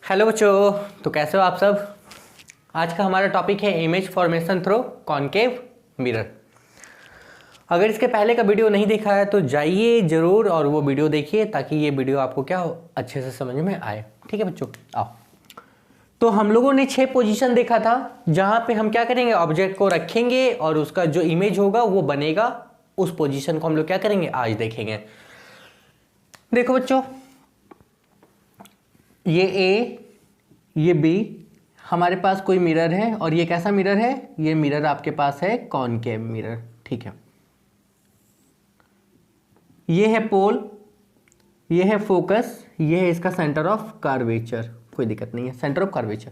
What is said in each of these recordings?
Hello बच्चों, तो कैसे हो आप सब। आज का हमारा टॉपिक है image formation through concave mirror. अगर इसके पहले का वीडियो नहीं देखा है तो जाइए ज़रूर और वो वीडियो देखिए ताकि ये वीडियो आपको क्या हो अच्छे से समझ में आए। ठीक है बच्चों, आओ। तो हम लोगों ने 6 पोजीशन देखा था जहाँ पे हम क्या करेंगे, ऑब्जेक्ट को रखेंगे और उसका जो इमेज होगा वो बनेगा। उस पोजीशन को हम लोग क्या करेंगे, आज देखेंगे। देखो बच्चों, ये ए, ये बी, हमारे पास कोई मिरर है और ये कैसा मिरर है, ये मिरर आपके पास है कॉनकेव मिरर। ठीक है, ये है पोल, ये है फोकस, ये है इसका सेंटर ऑफ कर्वेचर। कोई दिक्कत नहीं है, सेंटर ऑफ कर्वेचर।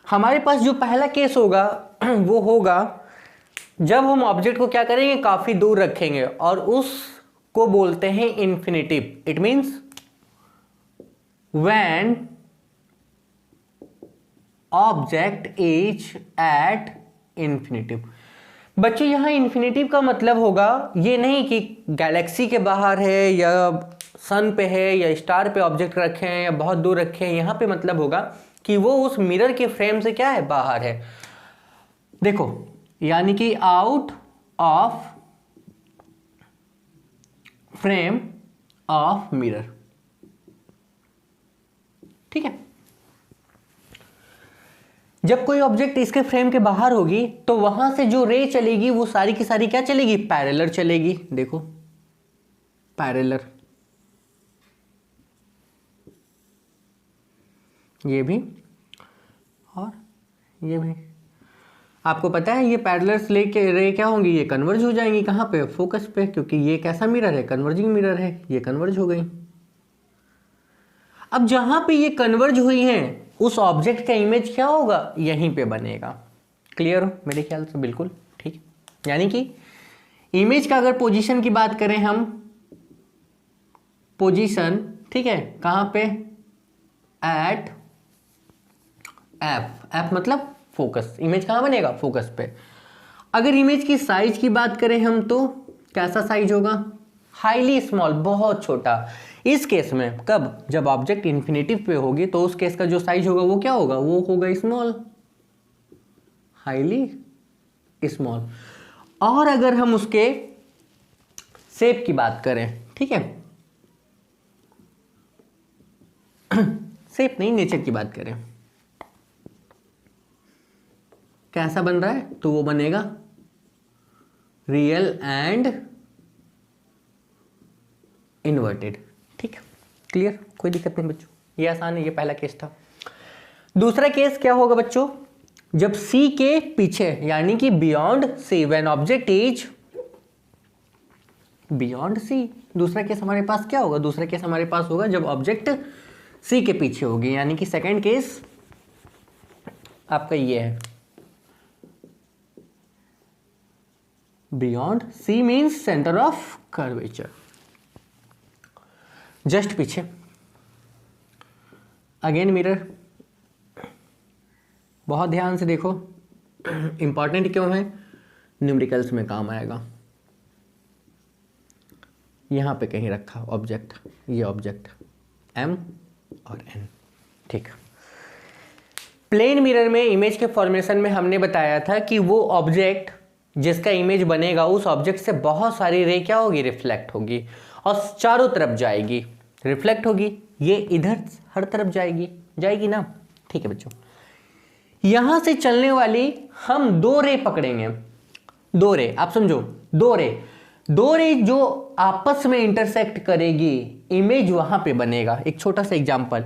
हमारे पास जो पहला केस होगा वो होगा जब हम ऑब्जेक्ट को क्या करेंगे, काफी दूर रखेंगे और उसको बोलते हैं infinitive. It means when object is at infinitive. बच्चों यहां इन्फिनिटिव का मतलब होगा ये नहीं कि गैलेक्सी के बाहर है या सन पे है या स्टार पे ऑब्जेक्ट रखे हैं या बहुत दूर रखे हैं। यहां पे मतलब होगा कि वो उस मिरर के फ्रेम से क्या है, बाहर है। देखो, यानी कि out of frame of mirror. ठीक है, जब कोई ऑब्जेक्ट इसके फ्रेम के बाहर होगी तो वहां से जो रे चलेगी वो सारी की सारी क्या चलेगी, पैरेलल चलेगी। देखो पैरेलल, ये भी और ये भी। आपको पता है ये पैरेलल्स लेके रे क्या होंगी, ये कन्वर्ज हो जाएंगी कहां पे, फोकस पे, क्योंकि ये कैसा मिरर है, कन्वर्जिंग मिरर है। ये कन्वर्ज हो गई। अब जहां पे ये कन्वर्ज हुई हैं उस ऑब्जेक्ट का इमेज क्या होगा, यहीं पे बनेगा। क्लियर हो मेरे ख्याल से, बिल्कुल ठीक। यानी कि इमेज का अगर पोजीशन की बात करें हम, पोजीशन, ठीक है, कहां पे, एट एफ। एफ मतलब फोकस। इमेज कहां बनेगा, फोकस पे। अगर इमेज की साइज की बात करें हम तो कैसा साइज होगा, हाईली स्मॉल, बहुत छोटा। इस केस में कब, जब ऑब्जेक्ट इंफिनिटिव पे होगी तो उस केस का जो साइज होगा वो क्या होगा, वो होगा स्मॉल, हाईली स्मॉल। और अगर हम उसके शेप की बात करें, ठीक है, शेप नहीं, नेचर की बात करें, कैसा बन रहा है, तो वो बनेगा रियल एंड इन्वर्टेड। ठीक है, क्लियर, कोई दिक्कत नहीं बच्चों, ये आसान है। ये पहला केस था। दूसरा केस क्या होगा बच्चों, जब सी के पीछे, यानी कि beyond C, when object is beyond C. दूसरा केस हमारे पास क्या होगा, दूसरा केस हमारे पास होगा जब ऑब्जेक्ट सी के पीछे होगी, यानी कि सेकंड केस आपका ये है। Beyond C means centre of curvature, just पीछे। अगेन मिरर, बहुत ध्यान से देखो, इंपॉर्टेंट क्यों है, न्यूमेरिकल्स में काम आएगा। यहां पे कहीं रखा ऑब्जेक्ट, ये ऑब्जेक्ट एम और एन। ठीक, प्लेन मिरर में इमेज के फॉर्मेशन में हमने बताया था कि वो ऑब्जेक्ट जिसका इमेज बनेगा उस ऑब्जेक्ट से बहुत सारी रे क्या होगी, रिफ्लेक्ट होगी और चारों तरफ जाएगी, रिफ्लेक्ट होगी। ये इधर हर तरफ जाएगी, जाएगी ना। ठीक है बच्चों, यहां से चलने वाली हम दो रे पकड़ेंगे। दो रे, आप समझो, दो रे जो आपस में इंटरसेक्ट करेगी, इमेज वहां पे बनेगा। एक छोटा सा एग्जांपल,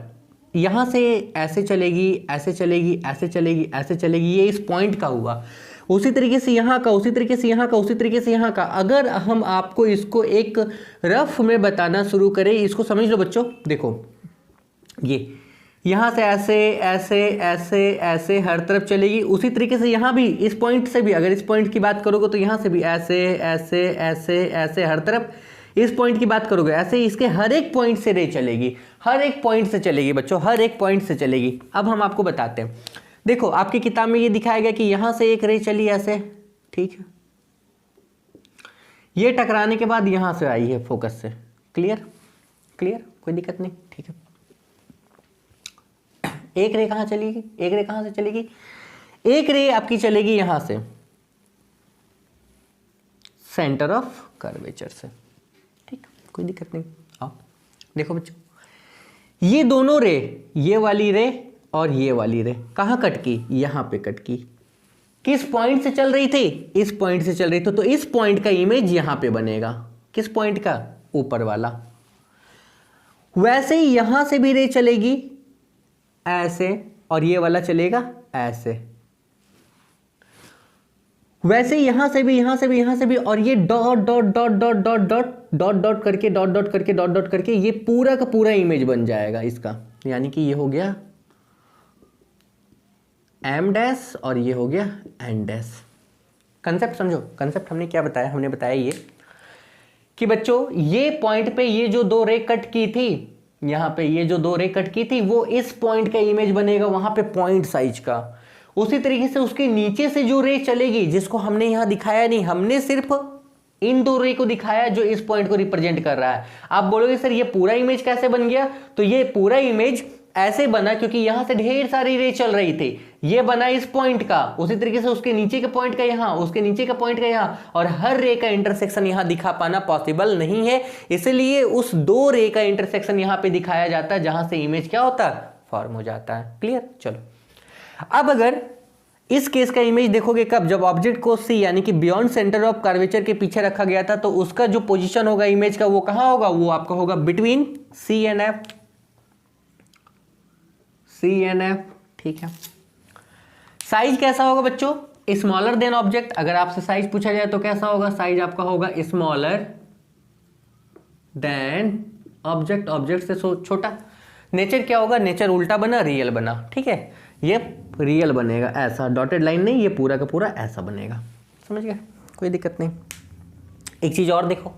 यहां से ऐसे चलेगी, ऐसे चलेगी, ऐसे चलेगी, ऐसे चलेगी, ये इस पॉइंट का हुआ। उसी तरीके से यहाँ का, उसी तरीके से यहाँ का, उसी तरीके से यहाँ का। अगर हम आपको इसको एक रफ में बताना शुरू करें, इसको समझ लो बच्चों। देखो, ये यहाँ से ऐसे ऐसे ऐसे ऐसे हर तरफ चलेगी। उसी तरीके से यहाँ भी, इस पॉइंट से भी, अगर इस पॉइंट की बात करोगे तो यहाँ से भी ऐसे ऐसे ऐसे ऐसे हर तरफ। इस पॉइंट की बात करोगे ऐसे, इसके हर एक पॉइंट से रे चलेगी, हर एक पॉइंट से चलेगी बच्चों, हर एक पॉइंट से चलेगी। अब हम आपको बताते हैं। देखो, आपकी किताब में ये दिखाया गया कि यहां से एक रे चली ऐसे, ठीक है, ये टकराने के बाद यहां से आई है फोकस से। क्लियर, क्लियर, कोई दिक्कत नहीं। ठीक है, एक रे कहाँ चलेगी, एक रे कहाँ से चलेगी, एक रे आपकी चलेगी यहां से सेंटर ऑफ कर्वेचर से, ठीक, कोई दिक्कत नहीं। आओ देखो बच्चों, ये दोनों रे, ये वाली रे और ये वाली रे कहाँ कट की, यहां पे कट की। किस पॉइंट से चल रही थी, इस पॉइंट से चल रही थी, तो इस पॉइंट का इमेज यहां पे बनेगा। किस पॉइंट का, ऊपर वाला। वैसे ही यहां से भी रे चलेगी ऐसे, और ये वाला चलेगा ऐसे। वैसे ही यहां से भी, यहां से भी, यहां से भी, और ये dot dot dot dot dot dot dot dot करके, डॉट डॉट करके, डॉट डॉट करके ये पूरा का पूरा इमेज बन जाएगा इसका। यानी कि ये हो गया एम डैश और ये हो गया एन डैश। कंसेप्ट समझो, कंसेप्ट हमने क्या बताया, हमने बताया ये कि बच्चों ये पॉइंट पे ये जो दो रे कट की थी, यहां पे ये जो दो रे कट की थी, वो इस पॉइंट का इमेज बनेगा वहां पे पॉइंट साइज का। उसी तरीके से उसके नीचे से जो रे चलेगी, जिसको हमने यहां दिखाया नहीं, हमने सिर्फ इन दो रे को दिखाया जो इस पॉइंट को रिप्रेजेंट कर रहा है। आप बोलोगे सर ये पूरा इमेज कैसे बन गया, तो ये पूरा इमेज ऐसे बना क्योंकि यहां से ढेर सारी रे चल रही थी, ये बना इस पॉइंट का, उसी तरीके से उसके नीचे के पॉइंट का यहां, उसके नीचे का पॉइंट का यहां, और हर रे का इंटरसेक्शन यहां दिखा पाना पॉसिबल नहीं है, इसलिए उस दो रे का इंटरसेक्शन यहां पे दिखाया जाता है, जहां से इमेज क्या होता है, फॉर्म हो जाता है। क्लियर। चलो अब अगर इस केस का इमेज देखोगे कब, जब ऑब्जेक्ट को सी यानी कि बियॉन्ड सेंटर ऑफ कर्वेचर के पीछे रखा गया था, तो उसका जो पोजीशन होगा इमेज का वो कहां होगा, वो आपका होगा between C and F, C and F, ठीक है। साइज कैसा होगा बच्चों, स्मॉलर देन ऑब्जेक्ट। अगर आपसे साइज पूछा जाए तो कैसा होगा, साइज आपका होगा स्मॉलर देन ऑब्जेक्ट, ऑब्जेक्ट से छोटा। नेचर क्या होगा, नेचर उल्टा बना, रियल बना, ठीक है, ये रियल बनेगा ऐसा, डॉटेड लाइन नहीं, ये पूरा का पूरा ऐसा बनेगा। समझ गए, कोई दिक्कत नहीं। एक चीज और देखो,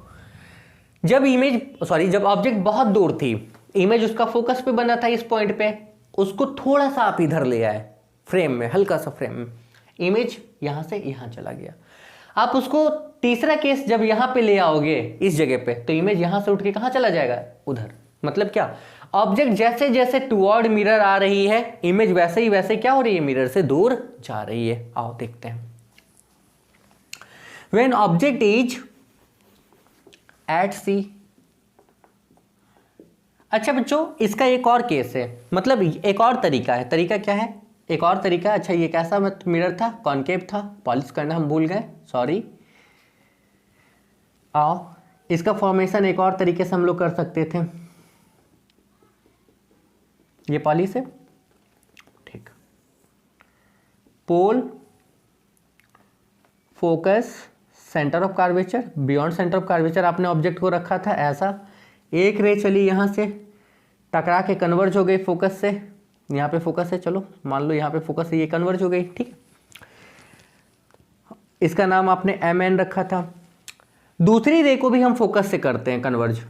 जब इमेज जब ऑब्जेक्ट बहुत दूर थी, इमेज उसका फोकस पे बना था इस पॉइंट पे, उसको थोड़ा सा आप इधर ले आए फ्रेम में, हल्का सा फ्रेम में, इमेज यहां से यहां चला गया। आप उसको तीसरा केस जब यहां पे ले आओगे इस जगह पे, तो इमेज यहां से उठ के कहां चला जाएगा, उधर। मतलब क्या, ऑब्जेक्ट जैसे जैसे टुवर्ड मिरर आ रही है, इमेज वैसे ही वैसे क्या हो रही है, मिरर से दूर जा रही है। आओ देखते हैं। व्हेन ऑब्जेक्ट इज एट सी। अच्छा बच्चों, इसका एक और केस है, मतलब एक और तरीका है। तरीका क्या है, एक और तरीका। अच्छा ये कैसा मिरर था, कॉनकेव था, पॉलिश करना हम भूल गए, सॉरी। आओ इसका फॉर्मेशन एक और तरीके से हम लोग कर सकते थे। ये पॉलिश है, ठीक। Pole, focus, centre of curvature, beyond centre of curvature आपने ऑब्जेक्ट को रखा था ऐसा। एक रे चली यहां से, टकरा के कन्वर्ज हो गई फोकस से, यहाँ पे फोकस है, चलो मान लो यहाँ पे फोकस है, ये कन्वर्ज हो गई, ठीक है। इसका नाम आपने एम एन रखा था। दूसरी रे को भी हम फोकस से करते हैं कन्वर्ज।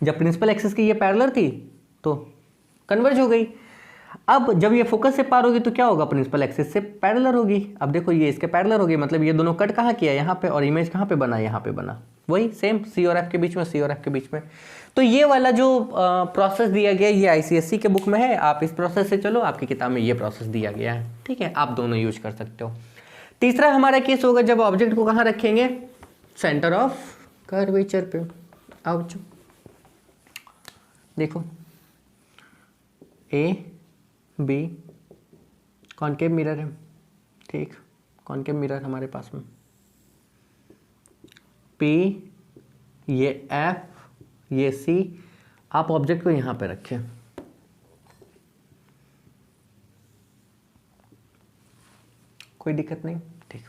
जब प्रिंसिपल एक्सिस की ये पैरेलल थी तो कन्वर्ज हो गई। अब जब ये फोकस से पार होगी तो क्या होगा, प्रिंसिपल एक्सिस से पैरेलल होगी। अब देखो ये इसके पैरेलल होगी, मतलब ये दोनों कट कहाँ किया, यहाँ पे, और इमेज कहाँ पे बना, यहाँ पे बना। वही सेम सी और एफ के बीच में, सी और एफ के बीच में। तो ये वाला जो प्रोसेस दिया गया ये आईसीएससी के बुक में है, आप इस प्रोसेस से चलो, आपकी किताब में ये प्रोसेस दिया गया है, ठीक है। आप दोनों यूज कर सकते हो। तीसरा हमारा केस होगा जब ऑब्जेक्ट को कहाँ रखेंगे, सेंटर ऑफ कर्वेचर पे। आओ देखो, ए बी कॉनकेव मिरर है, ठीक, कॉनकेव मिरर हमारे पास में। पी, ये एफ, ये सी, आप ऑब्जेक्ट को यहां पे रखें। कोई दिक्कत नहीं, ठीक।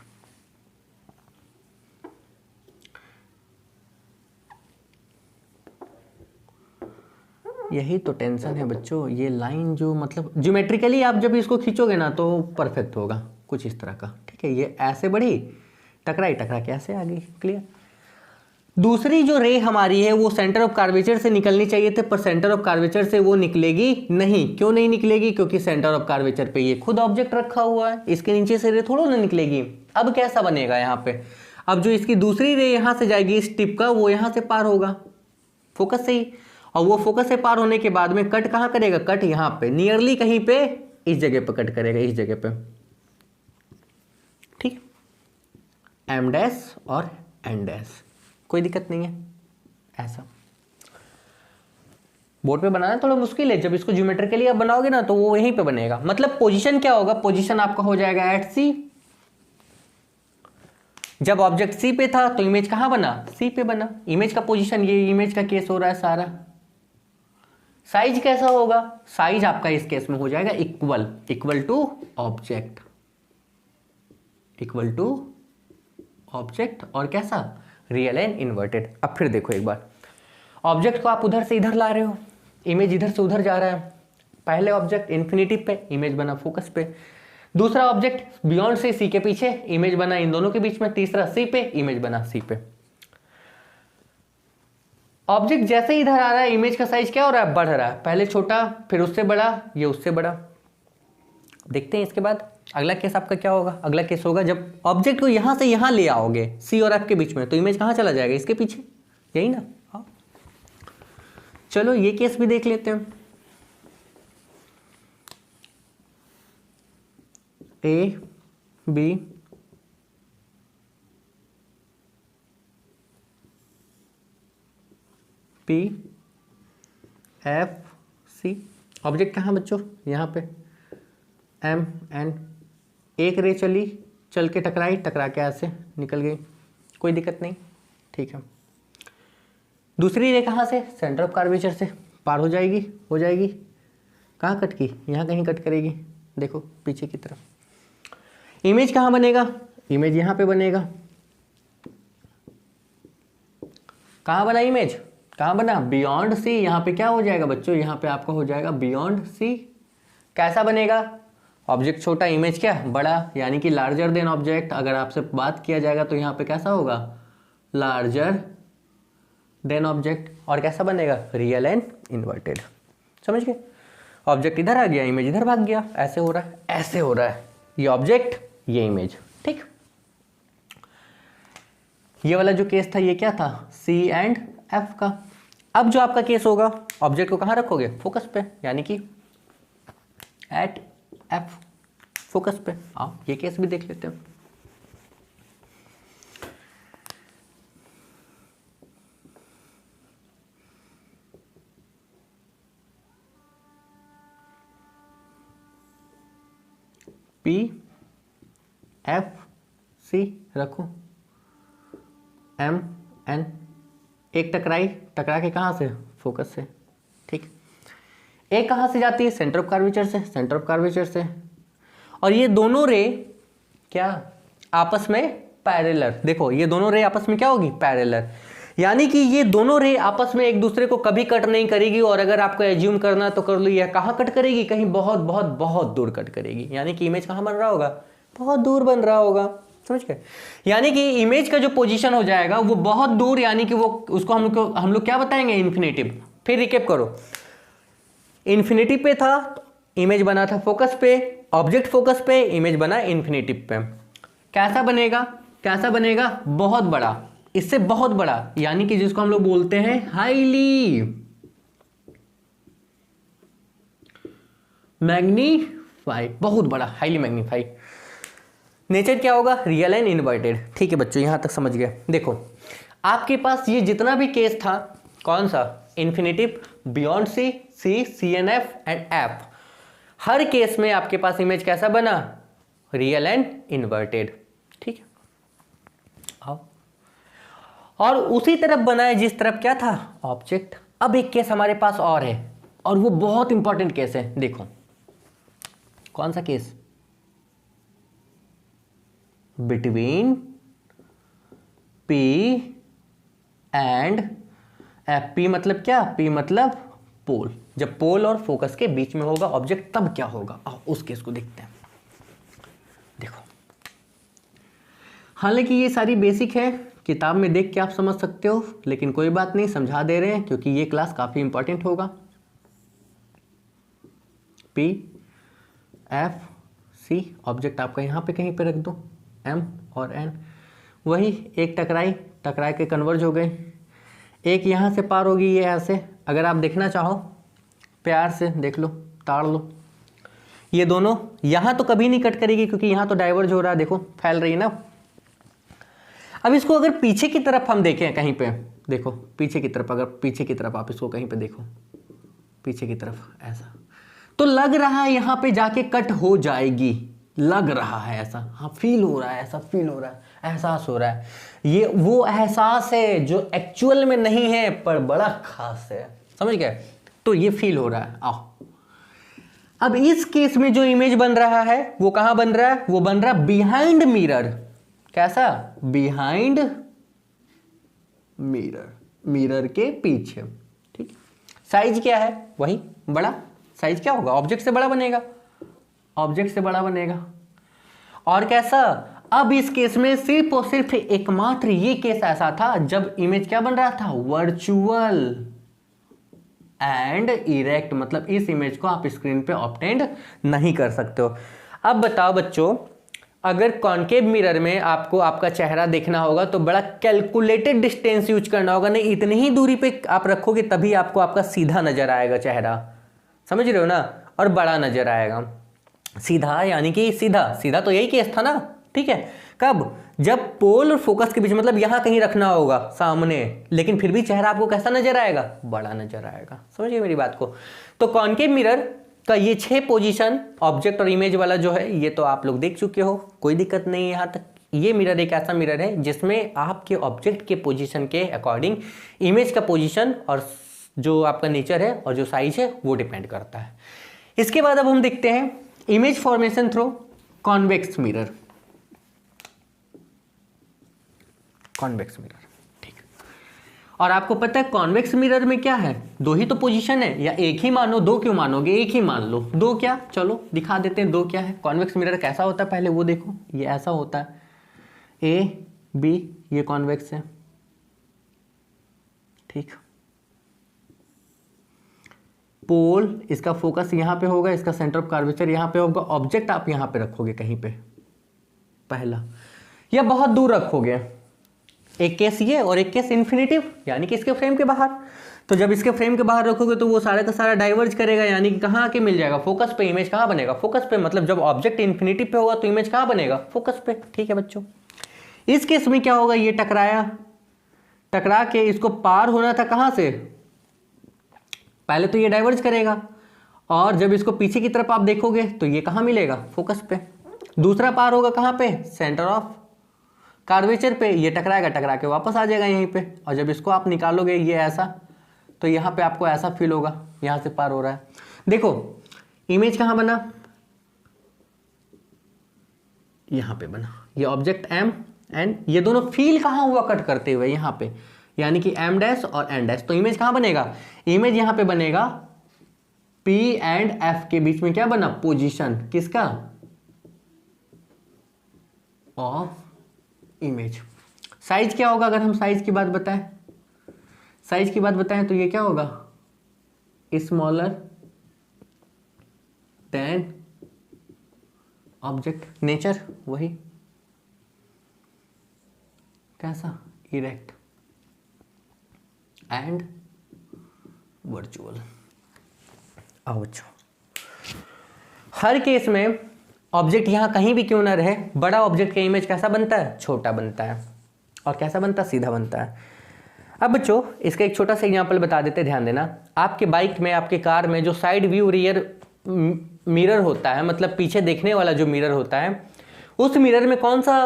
यही तो टेंशन है बच्चों, ये लाइन जो मतलब ज्योमेट्रिकली आप जब इसको खींचोगे ना तो परफेक्ट होगा, कुछ इस तरह का, ठीक है। ये ऐसे बढ़ी, टकराई, टकरा के ऐसे आ गई, क्लियर। दूसरी जो रे हमारी है वो सेंटर ऑफ कर्वेचर से निकलनी चाहिए थे, पर सेंटर ऑफ कर्वेचर से वो निकलेगी नहीं। क्यों नहीं निकलेगी, क्योंकि सेंटर ऑफ कर्वेचर पे ये खुद ऑब्जेक्ट रखा हुआ है, इसके नीचे से रे थोड़ा ना निकलेगी। अब कैसा बनेगा यहाँ पे, अब जो इसकी दूसरी रे यहाँ से जाएगी इस टिप का, वो यहाँ से पार होगा फोकस से ही, और वो फोकस से पार होने के बाद में कट कहाँ करेगा, कट यहाँ पे नियरली कहीं पे इस जगह पे कट करेगा, इस जगह पे, ठीक, एम डैश और एन डैश, कोई दिक्कत नहीं है। ऐसा बोर्ड पे बनाना थोड़ा मुश्किल है, जब इसको ज्योमेट्रिकली आप बनाओगे ना तो वो यहीं पे बनेगा। मतलब पोजीशन क्या होगा, पोजीशन आपका हो जाएगा एट सी। जब ऑब्जेक्ट सी पे था तो इमेज कहाँ बना, सी पे बना। इमेज का पोजीशन, ये इमेज का केस हो रहा है सारा। साइज कैसा होगा, साइज आपका इस केस में हो जाएगा equal, equal to object, equal to object, और कैसा, रियल एंड इन्वर्टेड। अब फिर देखो एक बार, ऑब्जेक्ट को आप उधर से इधर ला रहे हो, इमेज इधर से उधर जा रहा है। पहले ऑब्जेक्ट इन्फिनिटिव पे, इमेज बना फोकस पे। दूसरा ऑब्जेक्ट बियॉन्ड से सी के पीछे, इमेज बना इन दोनों के बीच में। तीसरा सी पे, इमेज बना सी पे। ऑब्जेक्ट जैसे ही इधर आ रहा है, इमेज का साइज क्या हो रहा है, बढ़ रहा है। पहले छोटा, फिर उससे बड़ा, ये उससे बड़ा। देखते हैं इसके बाद अगला केस आपका क्या होगा। अगला केस होगा जब ऑब्जेक्ट को यहां से यहां ले आओगे, सी और एफ के बीच में, तो इमेज कहां चला जाएगा, इसके पीछे, यही ना। हाँ, चलो ये केस भी देख लेते हैं। A B P F C, object कहाँ बच्चों, यहाँ पे एम एन। एक रे चली, चल के टकराई, टकरा के ऐसे निकल गई, कोई दिक्कत नहीं, ठीक है। दूसरी रे कहाँ से, सेंटर ऑफ कर्वेचर से पार हो जाएगी, हो जाएगी। कहाँ कट की, यहाँ कहीं कट करेगी, देखो पीछे की तरफ। इमेज कहाँ बनेगा, इमेज यहाँ पे बनेगा। कहाँ बना इमेज, कहाँ बना, बियॉन्ड सी। यहाँ पे क्या हो जाएगा बच्चों, यहाँ पे आपका हो जाएगा बियॉन्ड सी। कैसा बनेगा, ऑब्जेक्ट छोटा, इमेज क्या बड़ा, यानी कि लार्जर देन ऑब्जेक्ट। अगर आपसे बात किया जाएगा तो यहाँ पे कैसा होगा, लार्जर देन ऑब्जेक्ट। और कैसा बनेगा, रियल एंड इन्वर्टेड। समझ गए, ऑब्जेक्ट इधर आ गया, इमेज इधर भाग गया, ऐसे हो रहा है, ऐसे हो रहा है। ये ऑब्जेक्ट, ये इमेज, ठीक। ये वाला जो केस था ये क्या था, सी एंड एफ का। अब जो आपका केस होगा, ऑब्जेक्ट को कहाँ रखोगे, फोकस पे, यानी कि एट एफ, फोकस पे। आओ ये केस भी देख लेते हैं। पी एफ सी रखो, एम एन। एक टकराई, टकरा के कहाँ से, फोकस से, ठीक। एक कहाँ से जाती है, सेंटर ऑफ कर्वेचर से, सेंटर ऑफ कर्वेचर से। और ये दोनों रे क्या आपस में पैरेलल, देखो ये दोनों रे आपस में क्या होगी, पैरेलल। यानी कि ये दोनों रे आपस में एक दूसरे को कभी कट नहीं करेगी। और अगर आपको एज्यूम करना तो कर लो, यह कहाँ कट करेगी, कहीं बहुत बहुत बहुत दूर कट करेगी। यानी कि इमेज कहाँ बन रहा होगा, बहुत दूर बन रहा होगा, समझ गए। यानी कि इमेज का जो पोजीशन हो जाएगा वो बहुत दूर, यानी कि वो उसको हम लोग क्या बताएंगे, इन्फिनेटिव। फिर रिकेप करो, इन्फिनेटिव पे था, इमेज बना था फोकस पे, ऑब्जेक्ट फोकस पे, इमेज बना इन्फिनेटिव पे। कैसा बनेगा, कैसा बनेगा, बहुत बड़ा, इससे बहुत बड़ा, यानी कि जिसको हम लोग बोलते हैं हाईली मैग्नीफाई, बहुत बड़ा, हाईली मैग्नीफाई। नेचर क्या होगा, रियल एंड इन्वर्टेड। ठीक है बच्चों, यहां तक समझ गए। देखो आपके पास ये जितना भी केस था, कौन सा, infinitive, beyond C, C and F and F, हर केस में आपके पास इमेज कैसा बना, रियल एंड इन्वर्टेड, ठीक है। आओ, और उसी तरफ बना है जिस तरफ क्या था, ऑब्जेक्ट। अब एक केस हमारे पास और है, और वो बहुत इंपॉर्टेंट केस है। देखो कौन सा case, between P and F. P मतलब क्या, P मतलब पोल। जब पोल और फोकस के बीच में होगा ऑब्जेक्ट तब क्या होगा, आओ उस केस को देखते हैं। देखो हालांकि ये सारी बेसिक है, किताब में देख के आप समझ सकते हो, लेकिन कोई बात नहीं, समझा दे रहे हैं क्योंकि ये क्लास काफी इंपॉर्टेंट होगा। P F C, ऑब्जेक्ट आपका यहां पे कहीं पे रख दो, M और N। वही एक टकराई, टकरा के कन्वर्ज हो गए। एक यहाँ से पार होगी, ये ऐसे अगर आप देखना चाहो प्यार से देख लो, ताड़ लो, ये दोनों यहाँ तो कभी नहीं कट करेगी क्योंकि यहाँ तो डाइवर्ज हो रहा है, देखो फैल रही है ना। अब इसको अगर पीछे की तरफ हम देखें कहीं पे, देखो पीछे की तरफ, अगर पीछे की तरफ आप इसको कहीं पे देखो, पीछे की तरफ ऐसा, तो लग रहा है यहाँ पे जाके कट हो जाएगी, लग रहा है ऐसा, हाँ फील हो रहा है, ऐसा फील हो रहा है, एहसास हो रहा है। ये वो एहसास है जो एक्चुअल में नहीं है पर बड़ा खास है, समझ गए? तो ये फील हो रहा है। आओ अब इस केस में जो इमेज बन रहा है वो कहां बन रहा है? वो बन रहा है बिहाइंड मिरर। कैसा? बिहाइंड मिरर, मिरर के पीछे। ठीक, साइज क्या है? वही बड़ा। साइज क्या होगा? ऑब्जेक्ट से बड़ा बनेगा, ऑब्जेक्ट से बड़ा बनेगा। और कैसा? अब इस केस में सिर्फ और सिर्फ एकमात्र ये केस ऐसा था जब इमेज क्या बन रहा था? वर्चुअल एंड इरेक्ट, मतलब इस इमेज को आप स्क्रीन पे ऑब्टेंड नहीं कर सकते हो। अब बताओ बच्चों, अगर कॉन्केव मिरर में आपको आपका चेहरा देखना होगा तो बड़ा कैलकुलेटेड डिस्टेंस यूज करना होगा, नहीं इतनी ही दूरी पे आप रखोगे तभी आपको आपका सीधा नजर आएगा चेहरा, समझ रहे हो ना? और बड़ा नजर आएगा। सीधा यानी कि सीधा, सीधा तो यही केस था ना, ठीक है? कब? जब पोल और फोकस के बीच, मतलब यहां कहीं रखना होगा सामने, लेकिन फिर भी चेहरा आपको कैसा नजर आएगा? बड़ा नजर आएगा। समझिए मेरी बात को। तो कॉन्केव मिरर का ये 6 पोजीशन ऑब्जेक्ट और इमेज वाला जो है ये तो आप लोग देख चुके हो, कोई दिक्कत नहीं है यहाँ तक। ये मिरर एक ऐसा मिरर है जिसमें आपके ऑब्जेक्ट के पोजीशन के अकॉर्डिंग इमेज का पोजीशन और जो आपका नेचर है और जो साइज है वो डिपेंड करता है। इसके बाद अब हम देखते हैं image formation through convex mirror. Convex mirror, ठीक। और आपको पता है कॉन्वेक्स मिरर में क्या है? 2 ही तो पोजीशन है, या एक ही मानो, 2 क्यों मानोगे? एक ही मान लो। 2 क्या? चलो दिखा देते हैं 2 क्या है। कॉन्वेक्स मिरर कैसा होता है पहले वो देखो। ये ऐसा होता है, ए बी, ये कॉन्वेक्स है, ठीक। पोल, इसका फोकस यहाँ पे होगा, इसका सेंटर ऑफ कर्वेचर यहाँ पे होगा, ऑब्जेक्ट आप यहाँ पे रखोगे कहीं पे, पहला, या बहुत दूर रखोगे। एक केस ये और एक केस इन्फिनिटिव, यानी कि इसके फ्रेम के बाहर। तो जब इसके फ्रेम के बाहर रखोगे तो वो सारा का सारा डाइवर्ज करेगा, यानी कि कहाँ आके मिल जाएगा? फोकस पे। इमेज कहाँ बनेगा? फोकस पे। मतलब जब ऑब्जेक्ट इन्फिनिटिव पे होगा तो इमेज कहाँ बनेगा? फोकस पे। ठीक है बच्चों, इस केस में क्या होगा? ये टकराया, टकरा के इसको पार होना था कहाँ से? पहले तो ये डाइवर्ज करेगा, और जब इसको पीछे की तरफ आप देखोगे तो ये कहाँ मिलेगा? फोकस पे। दूसरा पार होगा कहाँ पे? सेंटर ऑफ कर्वेचर पे। ये टकराएगा, टकरा के वापस आ जाएगा यहीं पे, और जब इसको आप निकालोगे ये ऐसा, तो यहाँ पे आपको ऐसा फील होगा, यहाँ से पार हो रहा है। देखो इमेज कहाँ बना? यहाँ पे बना, ये ऑब्जेक्ट एम एंड ये दोनों फील कहाँ हुआ कट करते हुए? यहाँ पे, यानी कि एम डैश और एन डैश। तो इमेज कहाँ बनेगा? इमेज यहाँ पे बनेगा पी एंड एफ के बीच में। क्या बना? पोजीशन किसका? Of image. साइज क्या होगा? अगर हम साइज की बात बताएं, साइज की बात बताएं तो ये क्या होगा? Smaller than object. नेचर वही, कैसा? Erect and virtual. आओ बच्चों, हर केस में ऑब्जेक्ट यहां कहीं भी क्यों ना रहे, बड़ा ऑब्जेक्ट का इमेज कैसा बनता है? छोटा बनता है। और कैसा बनता है? सीधा बनता है। अब बच्चों इसका एक छोटा सा एग्जांपल बता देते हैं, ध्यान देना। आपके बाइक में, आपके कार में जो साइड व्यू रियर मिरर होता है, मतलब पीछे देखने वाला जो मिरर होता है, उस मिरर में कौन सा,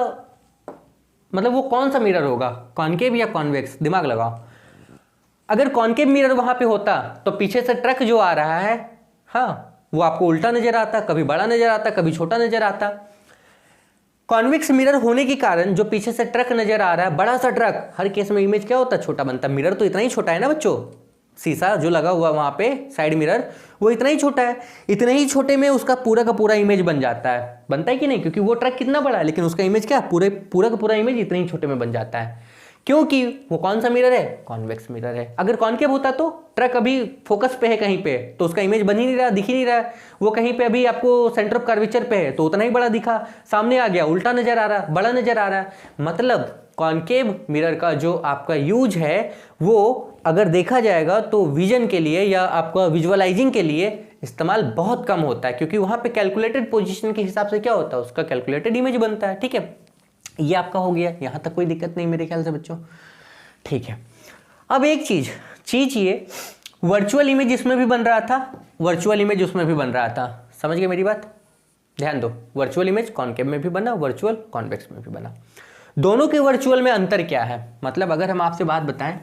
मतलब वो कौन सा मिरर होगा? कॉन्केव या कॉन्वेक्स? दिमाग लगाओ। अगर कॉन्केव मिरर वहां पे होता तो पीछे से ट्रक जो आ रहा है, हाँ, वो आपको उल्टा नजर आता, कभी बड़ा नजर आता, कभी छोटा नजर आता। कॉन्वेक्स मिरर होने के कारण जो पीछे से ट्रक नजर आ रहा है, बड़ा सा ट्रक, हर केस में इमेज क्या होता है? छोटा बनता। मिरर तो इतना ही छोटा है ना बच्चों, शीशा जो लगा हुआ वहां पे साइड मिरर, वो इतना ही छोटा है। इतने ही छोटे में उसका पूरा का पूरा इमेज बन जाता है। बनता है कि नहीं? क्योंकि वो ट्रक कितना बड़ा है, लेकिन उसका इमेज क्या? पूरा का पूरा इमेज इतने ही छोटे में बन जाता है, क्योंकि वो कौन सा मिरर है? कॉन्वेक्स मिरर है। अगर कॉन्केव होता तो ट्रक अभी फोकस पे है कहीं पे, तो उसका इमेज बन ही नहीं रहा, दिख ही नहीं रहा। वो कहीं पे अभी आपको सेंटर ऑफ कर्वेचर पे है तो उतना ही बड़ा दिखा, सामने आ गया उल्टा नजर आ रहा, बड़ा नजर आ रहा। मतलब कॉनकेव मिरर का जो आपका यूज है वो अगर देखा जाएगा तो विजन के लिए या आपका विजुअलाइजिंग के लिए इस्तेमाल बहुत कम होता है, क्योंकि वहां पे कैलकुलेटेड पोजीशन के हिसाब से क्या होता है, उसका कैलकुलेटेड इमेज बनता है। ठीक है, ये आपका हो गया, यहां तक कोई दिक्कत नहीं मेरे ख्याल से बच्चों। ठीक है, अब एक चीज ये वर्चुअल इमेज इसमें भी बन रहा था, वर्चुअल इमेज उसमें भी बन रहा था। समझ गए मेरी बात? ध्यान दो, वर्चुअल इमेज कॉनकेव में भी बना, वर्चुअल कॉन्वेक्स में भी बना। दोनों के वर्चुअल में अंतर क्या है? मतलब अगर हम आपसे बात बताएं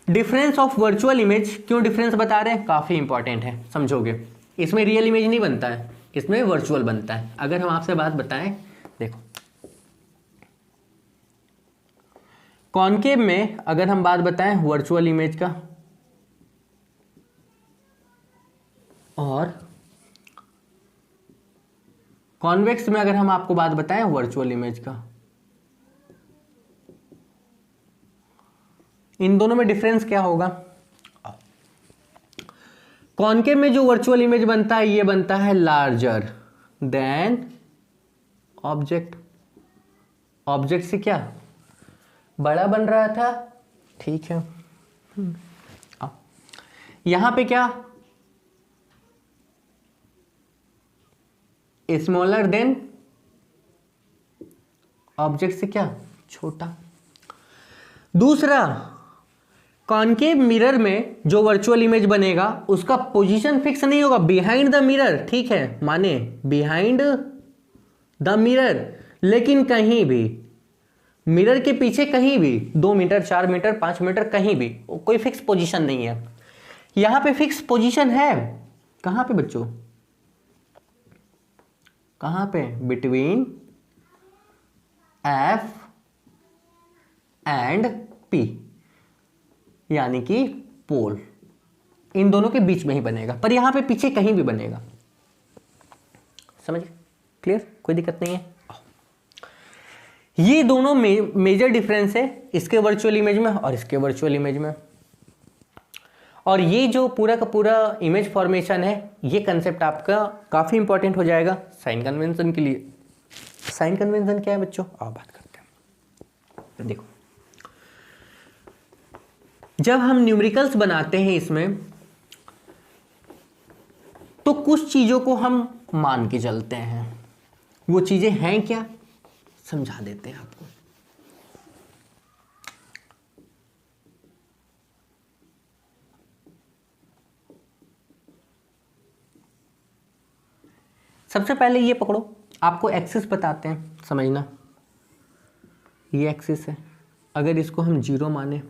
डिफरेंस ऑफ वर्चुअल इमेज, क्यों डिफरेंस बता रहे हैं, काफी इंपॉर्टेंट है, समझोगे। इसमें रियल इमेज नहीं बनता है, इसमें वर्चुअल बनता है। अगर हम आपसे बात बताएं, देखो कॉनकेव में अगर हम बात बताएं वर्चुअल इमेज का और कॉन्वेक्स में अगर हम आपको बात बताएं वर्चुअल इमेज का, इन दोनों में डिफरेंस क्या होगा? कॉनकेव में जो वर्चुअल इमेज बनता है ये बनता है लार्जर देन ऑब्जेक्ट। ऑब्जेक्ट से क्या बड़ा बन रहा था, ठीक है। यहां पे क्या स्मॉलर देन ऑब्जेक्ट से क्या छोटा। दूसरा, कॉनकेव मिरर में जो वर्चुअल इमेज बनेगा उसका पोजीशन फिक्स नहीं होगा, बिहाइंड द मिरर, ठीक है, माने बिहाइंड द मिरर, लेकिन कहीं भी मिरर के पीछे कहीं भी 2 मीटर 4 मीटर 5 मीटर कहीं भी कोई फिक्स पोजीशन नहीं है। यहां पे फिक्स पोजीशन है, कहां पे बच्चों, कहां पे, बिटवीन F एंड P, यानी कि पोल, इन दोनों के बीच में ही बनेगा, पर यहां पे पीछे कहीं भी बनेगा। समझ क्लियर? कोई दिक्कत नहीं है। ये दोनों मेजर डिफरेंस है इसके वर्चुअल इमेज में और इसके वर्चुअल इमेज में। और ये जो पूरा का पूरा इमेज फॉर्मेशन है, ये कंसेप्ट आपका काफी इंपॉर्टेंट हो जाएगा साइन कन्वेंशन के लिए। साइन कन्वेंशन क्या है बच्चों, आओ बात करते हैं। देखो, जब हम न्यूमेरिकल्स बनाते हैं इसमें तो कुछ चीजों को हम मान के चलते हैं। वो चीजें हैं क्या, समझा देते हैं आपको। सबसे पहले ये पकड़ो, आपको एक्सिस बताते हैं, समझना। ये एक्सिस है, अगर इसको हम 0 माने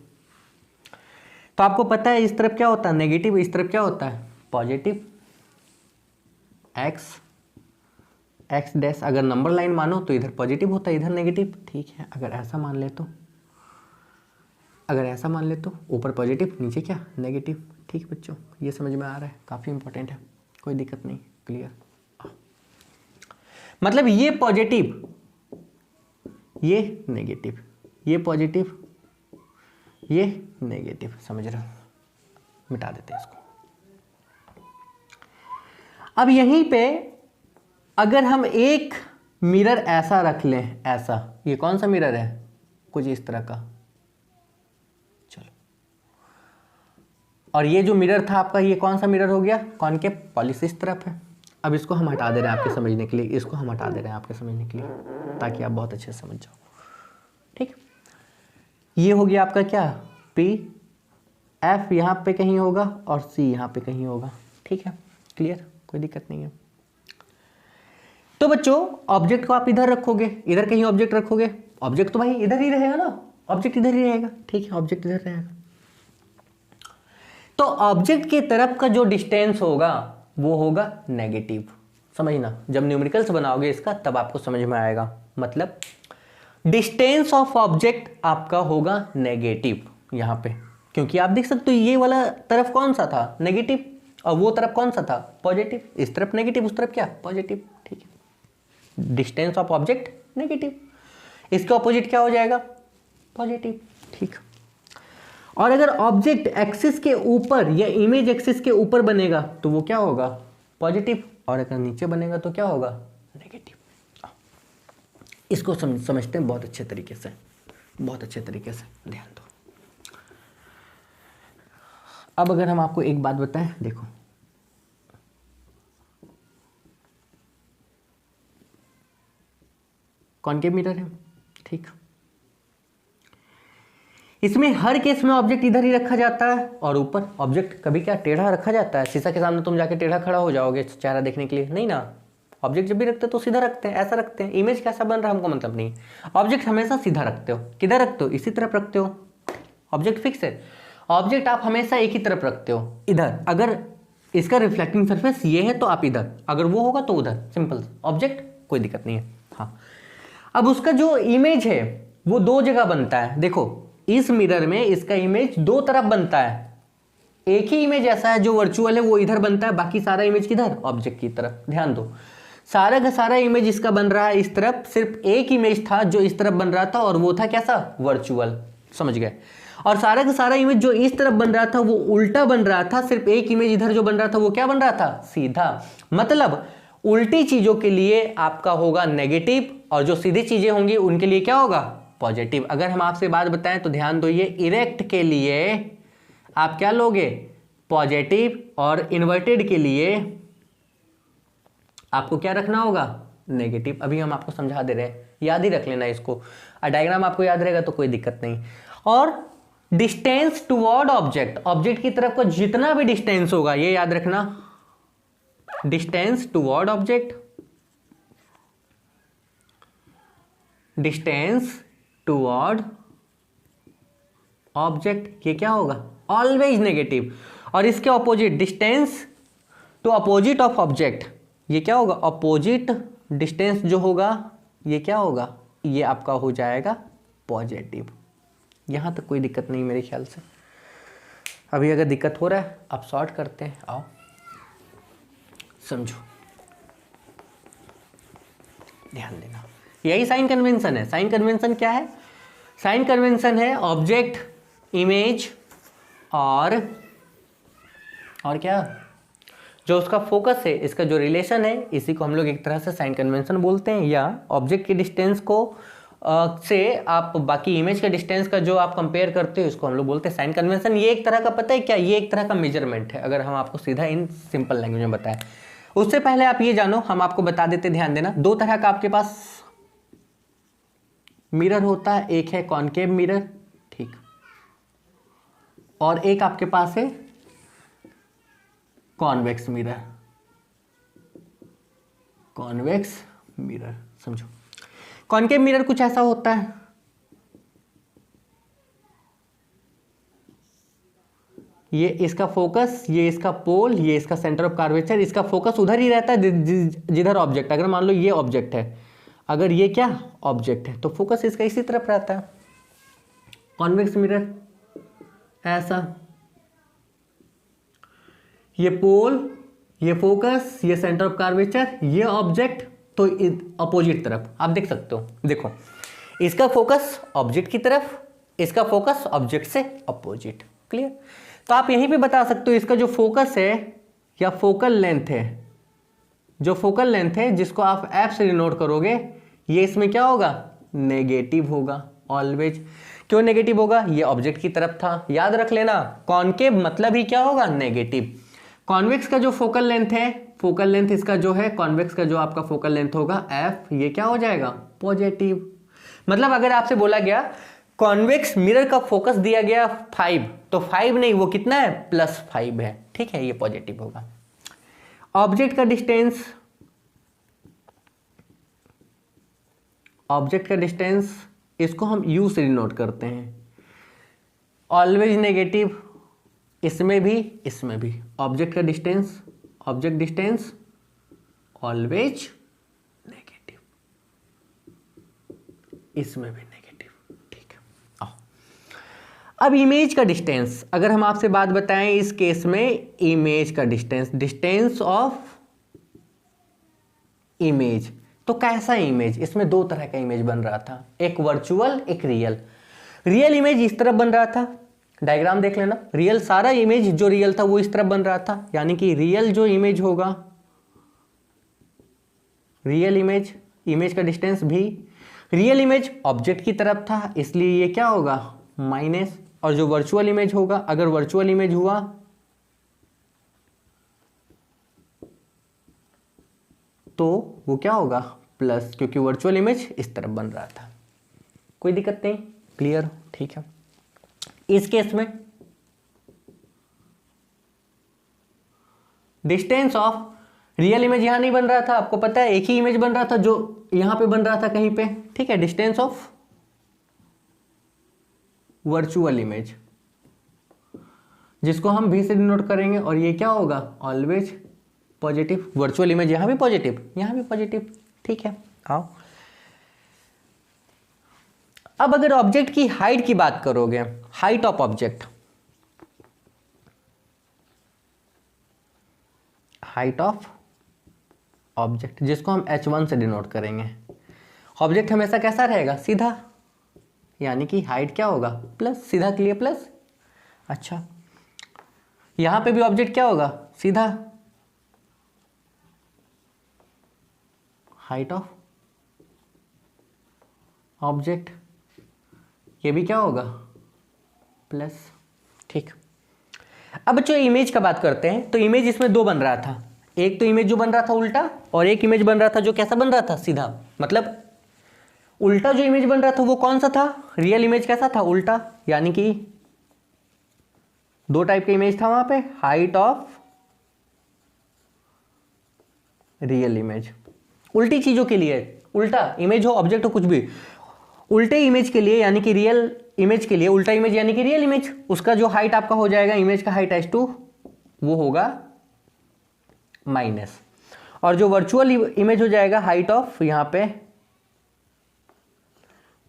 तो आपको पता है इस तरफ क्या होता है नेगेटिव, इस तरफ क्या होता है पॉजिटिव। एक्स डैश अगर नंबर लाइन मानो तो इधर पॉजिटिव होता है, इधर नेगेटिव, ठीक है। अगर ऐसा मान ले तो, अगर ऐसा मान ले तो ऊपर पॉजिटिव नीचे क्या नेगेटिव, ठीक बच्चों, ये समझ में आ रहा है, काफ़ी इंपॉर्टेंट है, कोई दिक्कत नहीं, क्लियर। मतलब ये पॉजिटिव ये नेगेटिव, ये पॉजिटिव ये नेगेटिव, समझ रहे हो, मिटा देते हैं इसको। अब यहीं पे अगर हम एक मिरर ऐसा रख लें, ऐसा, ये कौन सा मिरर है, कुछ इस तरह का, चलो, और ये जो मिरर था आपका, ये कौन सा मिरर हो गया, कॉनकेव, पॉलिश इस तरफ है। अब इसको हम हटा दे रहे हैं आपके समझने के लिए, इसको हम हटा दे रहे हैं आपके समझने के लिए, ताकि आप बहुत अच्छे से समझ जाओ, ठीक। ये हो गया आपका क्या, P, F यहाँ पे कहीं होगा और C यहाँ पे कहीं होगा, ठीक है, क्लियर, कोई दिक्कत नहीं है। तो बच्चों ऑब्जेक्ट को आप इधर रखोगे, इधर कहीं ऑब्जेक्ट रखोगे, ऑब्जेक्ट तो भाई इधर ही रहेगा ना, ऑब्जेक्ट इधर ही रहेगा, ठीक है, ऑब्जेक्ट इधर रहेगा। तो ऑब्जेक्ट की तरफ का जो डिस्टेंस होगा वो होगा नेगेटिव, समझना। जब न्यूमेरिकल्स बनाओगे इसका तब आपको समझ में आएगा। मतलब डिस्टेंस ऑफ ऑब्जेक्ट आपका होगा नेगेटिव यहां पे, क्योंकि आप देख सकते हो ये वाला तरफ कौन सा था नेगेटिव, और वो तरफ कौन सा था पॉजिटिव, इस तरफ नेगेटिव उस तरफ क्या पॉजिटिव, ठीक है। डिस्टेंस ऑफ ऑब्जेक्ट नेगेटिव, इसका ऑपोजिट क्या हो जाएगा पॉजिटिव, ठीक। और अगर ऑब्जेक्ट एक्सिस के ऊपर या इमेज एक्सिस के ऊपर बनेगा तो वो क्या होगा पॉजिटिव, और अगर नीचे बनेगा तो क्या होगा नेगेटिव। इसको समझते हैं बहुत अच्छे तरीके से, बहुत अच्छे तरीके से ध्यान दो। अब अगर हम आपको एक बात बताएं, देखो कॉनकेव मिरर है, ठीक। इसमें हर केस में ऑब्जेक्ट इधर ही रखा जाता है और ऊपर ऑब्जेक्ट कभी क्या टेढ़ा रखा जाता है? शीशा के सामने तुम जाके टेढ़ा खड़ा हो जाओगे चेहरा देखने के लिए? नहीं ना। ऑब्जेक्ट जब भी रखते हो तो सीधा रखते हैं, ऐसा रखते हैं। इमेज कैसा बन रहा है हमको मतलब नहीं। ऑब्जेक्ट हमेशा सीधा रखते हो। किधर रखते हो? इसी तरफ रखते हो। ऑब्जेक्ट फिक्स है। ऑब्जेक्ट आप हमेशा एक ही तरफ रखते हो, इधर। अगर इसका रिफ्लेक्टिंग सरफेस ये है तो आप इधर, अगर वो होगा तो उधर। सिंपल ऑब्जेक्ट, कोई दिक्कत नहीं है। हाँ, अब उसका जो इमेज है वो दो जगह बनता है। देखो इस मिरर में इसका इमेज दो तरफ बनता है। एक ही इमेज ऐसा है जो वर्चुअल है वो इधर बनता है, बाकी सारा इमेज किधर? ऑब्जेक्ट की तरफ। ध्यान दो, सारा का सारा इमेज इसका बन रहा है इस तरफ। सिर्फ एक इमेज था जो इस तरफ बन रहा था और वो था कैसा? वर्चुअल। समझ गए? और सारा का सारा इमेज जो इस तरफ बन रहा था वो उल्टा बन रहा था। सिर्फ एक इमेज इधर जो बन रहा था वो क्या बन रहा था? सीधा। मतलब उल्टी चीजों के लिए आपका होगा नेगेटिव और जो सीधी चीजें होंगी उनके लिए क्या होगा? पॉजिटिव। अगर हम आपसे बात बताएं तो ध्यान दो, ये इरेक्ट के लिए आप क्या लोगे? पॉजिटिव, और इन्वर्टेड के लिए आपको क्या रखना होगा? नेगेटिव। अभी हम आपको समझा दे रहे हैं, याद ही रख लेना इसको। डायग्राम आपको याद रहेगा तो कोई दिक्कत नहीं। और डिस्टेंस टुवर्ड ऑब्जेक्ट, ऑब्जेक्ट की तरफ का जितना भी डिस्टेंस होगा ये याद रखना, distance toward object, distance toward object, ये क्या होगा? Always negative. और इसके opposite, distance to opposite of object, ये क्या होगा? अपोजिट डिस्टेंस जो होगा ये क्या होगा? ये आपका हो जाएगा पॉजिटिव। यहां तक कोई दिक्कत नहीं मेरे ख्याल से। अभी अगर दिक्कत हो रहा है आप सॉर्ट करते हैं, आओ समझो, ध्यान देना। यही साइन कन्वेंशन है। साइन कन्वेंशन क्या है? साइन कन्वेंशन है ऑब्जेक्ट, इमेज और क्या, जो उसका फोकस है, इसका जो रिलेशन है, इसी को हम लोग एक तरह से साइन कन्वेंशन बोलते हैं। या ऑब्जेक्ट के डिस्टेंस को से आप बाकी इमेज के डिस्टेंस का जो आप कंपेयर करते हो इसको हम लोग बोलते हैं साइन कन्वेंशन। ये एक तरह का, पता है क्या, ये एक तरह का मेजरमेंट है, अगर हम आपको सीधा इन सिंपल लैंग्वेज में बताएं। उससे पहले आप ये जानो, हम आपको बता देते, ध्यान देना। दो तरह का आपके पास मिरर होता है, एक है कॉनकेव मिरर, ठीक, और एक आपके पास है कॉन्वेक्स मिरर। कॉन्वेक्स मिरर समझो। कॉनकेव मिरर कुछ ऐसा होता है, ये इसका फोकस, ये इसका पोल, ये इसका सेंटर ऑफ कर्वेचर, इसका फोकस उधर ही रहता है जिधर ऑब्जेक्ट। अगर मान लो ये ऑब्जेक्ट है, अगर ये क्या ऑब्जेक्ट है, तो फोकस इसका इसी तरफ रहता है। कॉन्वेक्स मिरर ऐसा, ये पोल, ये फोकस, ये सेंटर ऑफ कर्वेचर, ये ऑब्जेक्ट, तो अपोजिट तरफ आप देख सकते हो। देखो इसका फोकस ऑब्जेक्ट की तरफ, इसका फोकस ऑब्जेक्ट से अपोजिट। क्लियर? तो आप यहीं पे बता सकते हो इसका जो फोकस है या फोकल लेंथ है, जो फोकल लेंथ है जिसको आप एफ से डिनोट करोगे, ये इसमें क्या होगा? नेगेटिव होगा ऑलवेज। क्यों नेगेटिव होगा? ये ऑब्जेक्ट की तरफ था, याद रख लेना। कॉनकेव मतलब ही क्या होगा? नेगेटिव। कॉन्वेक्स का जो फोकल लेंथ है, फोकल लेंथ इसका जो है, कॉन्वेक्स का जो आपका फोकल लेंथ होगा एफ, ये क्या हो जाएगा? पॉजिटिव। मतलब अगर आपसे बोला गया कॉन्वेक्स मिरर का फोकस दिया गया 5, तो 5 नहीं, वो कितना है? +5 है, ठीक है, ये पॉजिटिव होगा। ऑब्जेक्ट का डिस्टेंस, ऑब्जेक्ट का डिस्टेंस इसको हम यू से डिनोट करते हैं, ऑलवेज नेगेटिव, इसमें भी इसमें भी। ऑब्जेक्ट का distance, object distance always negative, इसमें भी नेगेटिव, ठीक है। अब इमेज का डिस्टेंस, अगर हम आपसे बात बताएं इस केस में इमेज का डिस्टेंस, डिस्टेंस ऑफ इमेज, तो कैसा इमेज? इसमें दो तरह का इमेज बन रहा था, एक वर्चुअल, एक रियल। रियल इमेज इस तरफ बन रहा था, डायग्राम देख लेना। रियल, सारा इमेज जो रियल था वो इस तरफ बन रहा था, यानी कि रियल जो इमेज होगा, रियल इमेज, इमेज का डिस्टेंस भी रियल इमेज ऑब्जेक्ट की तरफ था, इसलिए ये क्या होगा माइनस, और जो वर्चुअल इमेज होगा, अगर वर्चुअल इमेज हुआ तो वो क्या होगा प्लस, क्योंकि वर्चुअल इमेज इस तरफ बन रहा था। कोई दिक्कत नहीं, क्लियर, ठीक है। इस केस में डिस्टेंस ऑफ रियल इमेज यहां नहीं बन रहा था, आपको पता है एक ही इमेज बन रहा था जो यहां पे बन रहा था कहीं पे, ठीक है। डिस्टेंस ऑफ वर्चुअल इमेज, जिसको हम भी से डिनोट करेंगे, और ये क्या होगा ऑलवेज पॉजिटिव। वर्चुअल इमेज यहां भी पॉजिटिव, यहां भी पॉजिटिव, ठीक है। आओ अब अगर ऑब्जेक्ट की हाइट की बात करोगे, height of object, height of object जिसको हम h1 से डिनोट करेंगे, ऑब्जेक्ट हमेशा कैसा रहेगा सीधा, यानी कि हाइट क्या होगा प्लस, सीधा के लिए प्लस। अच्छा यहां पे भी ऑब्जेक्ट क्या होगा सीधा, हाइट ऑफ ऑब्जेक्ट, ये भी क्या होगा प्लस, ठीक। अब जो इमेज का बात करते हैं, तो इमेज इसमें दो बन रहा था, एक तो इमेज जो बन रहा था उल्टा, और एक इमेज बन रहा था जो कैसा बन रहा था सीधा। मतलब उल्टा जो इमेज बन रहा था वो कौन सा था, रियल इमेज कैसा था उल्टा, यानी कि दो टाइप का इमेज था वहां पे, हाइट ऑफ रियल इमेज। उल्टी चीजों के लिए, उल्टा इमेज हो ऑब्जेक्ट हो कुछ भी, उल्टे इमेज के लिए यानी कि रियल इमेज के लिए उल्टा इमेज यानी कि रियल इमेज, उसका जो हाइट आपका हो जाएगा इमेज का हाइट h2 वो होगा माइनस, और जो वर्चुअल इमेज हो जाएगा हाइट ऑफ, यहां पे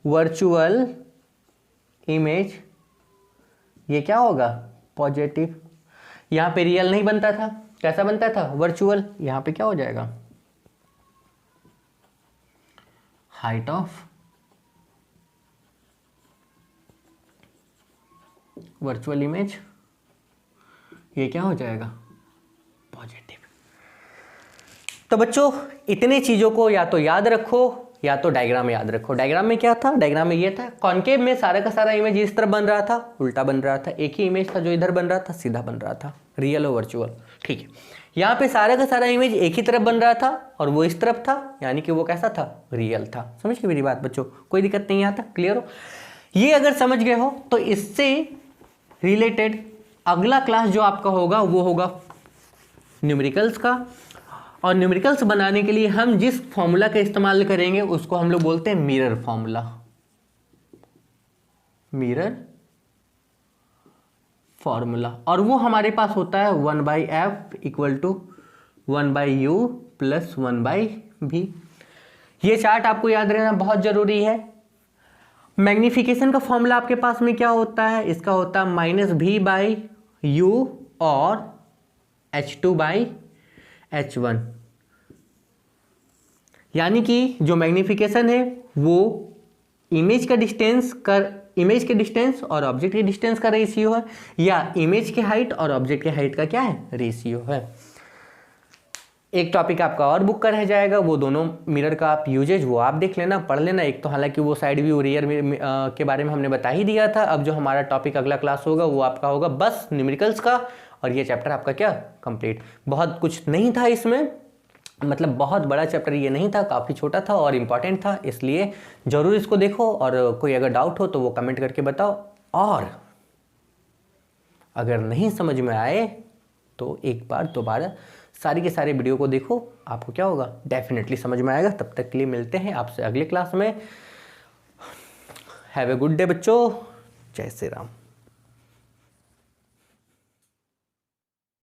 वर्चुअल इमेज ये क्या होगा पॉजिटिव। यहां पे रियल नहीं बनता था, कैसा बनता था वर्चुअल, यहां पे क्या हो जाएगा हाइट ऑफ वर्चुअल इमेज ये क्या हो जाएगा पॉजिटिव। तो बच्चों इतने चीजों को या तो याद रखो या तो डायग्राम याद रखो। डायग्राम में क्या था, डायग्राम में ये था कॉन्केव में सारा का सारा इमेज इस तरफ बन रहा था, उल्टा बन रहा था, एक ही इमेज था जो इधर बन रहा था सीधा बन रहा था, रियल और वर्चुअल, ठीक है। यहाँ पे सारा का सारा इमेज एक ही तरफ बन रहा था और वो इस तरफ था, यानी कि वो कैसा था रियल था। समझ गए मेरी बात बच्चों, कोई दिक्कत नहीं आता, क्लियर हो। ये अगर समझ गए हो तो इससे रिलेटेड अगला क्लास जो आपका होगा वो होगा न्यूमेरिकल्स का, और न्यूमेरिकल्स बनाने के लिए हम जिस फॉर्मूला का इस्तेमाल करेंगे उसको हम लोग बोलते हैं मिरर फॉर्मूला, मिरर फॉर्मूला। और वो हमारे पास होता है 1/f equal to 1/u plus 1/v। ये चार्ट आपको याद रहना बहुत जरूरी है। मैग्निफिकेशन का फॉर्मूला आपके पास में क्या होता है, इसका होता है -v/u और h2/h1, यानी कि जो मैग्निफिकेशन है वो इमेज के डिस्टेंस और ऑब्जेक्ट के डिस्टेंस का रेशियो है, या इमेज की हाइट और ऑब्जेक्ट की हाइट का क्या है रेशियो है। एक टॉपिक आपका और बुक का रह जाएगा, वो दोनों मिरर का आप यूजेज वो आप देख लेना, पढ़ लेना। एक तो हालांकि वो साइड व्यू रियर के बारे में हमने बता ही दिया था। अब जो हमारा टॉपिक अगला क्लास होगा वो आपका होगा बस न्यूमेरिकल्स का, और ये चैप्टर आपका क्या कंप्लीट। बहुत कुछ नहीं था इसमें, मतलब बहुत बड़ा चैप्टर ये नहीं था, काफ़ी छोटा था और इम्पॉर्टेंट था, इसलिए ज़रूर इसको देखो। और कोई अगर डाउट हो तो वो कमेंट करके बताओ, और अगर नहीं समझ में आए तो एक बार दोबारा सारी के सारे वीडियो को देखो, आपको क्या होगा डेफिनेटली समझ में आएगा। तब तक के लिए मिलते हैं आपसे अगले क्लास में। हैव ए गुड डे बच्चों, जय श्री राम।